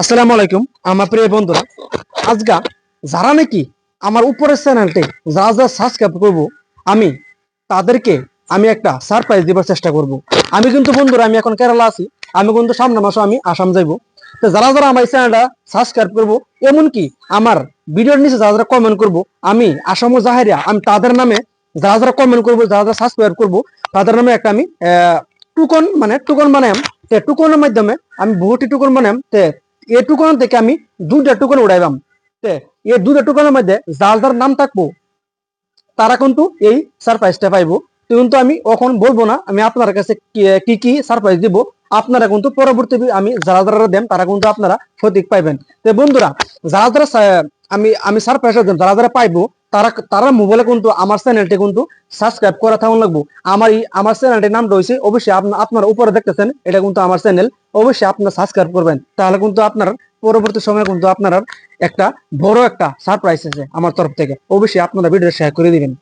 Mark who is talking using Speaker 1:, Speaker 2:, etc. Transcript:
Speaker 1: আসসালামু আলাইকুম আমার প্রিয় বন্ধুরা। আজকে যারা নাকি আমার উপরের চ্যানেলটি যারা যারা সাবস্ক্রাইব করব, আমি তাদেরকে আমি একটা সারপ্রাইজ দেবার চেষ্টা করব। আমি কিন্তু বন্ধুরা আমি এখন কেরালা আছি, আমি কিন্তু সামনের মাসে আমি আসাম যাইব। তো যারা যারা আমার এই চ্যানেলটা সাবস্ক্রাইব করবো, এমনকি আমার ভিডিওর নিচে যারা যারা কমেন্ট করবো, আমি আসাম ও জাহেরিয়া আমি তাদের নামে যারা যারা কমেন্ট করবো, যারা যারা সাবস্ক্রাইব করবো, তাদের নামে একটা আমি টুকন বানাম। টুকনের মাধ্যমে আমি বহুটি টুকন বানাম। এই টুকন থেকে আমি দুইটা টুকন উড়াইবাম। এই দুইটা টুকনের মধ্যে যার যার নাম থাকবো তারা কিন্তু এই সারপ্রাইজটা পাইবো। কিন্তু আমি এখন বলবো না আমি আপনার কাছে কি কি সারপ্রাইজ দিব। আপনারা কিন্তু পরবর্তী আমি যারা যারা দেন তারা কিন্তু আপনারা সঠিক পাইবেন। তো বন্ধুরা, যারা যারা আমি সারপ্রাইজ দেন যারা যারা পাইবো, তারা তারা মোবাইলে কিন্তু আমার চ্যানেলটি কিন্তু সাবস্ক্রাইব করা থাকুন লাগবো। আমার চ্যানেলটির নাম রয়েছে, অবশ্যই আপনারা উপরে দেখতেছেন, এটা কিন্তু আমার চ্যানেল। অবশ্যই আপনারা সাবস্ক্রাইব করবেন, তাহলে কিন্তু আপনার পরবর্তী সময়ে কিন্তু আপনার একটা বড় একটা সারপ্রাইজ আছে আমার তরফ থেকে। অবশ্যই আপনারা ভিডিও শেয়ার করে দিবেন।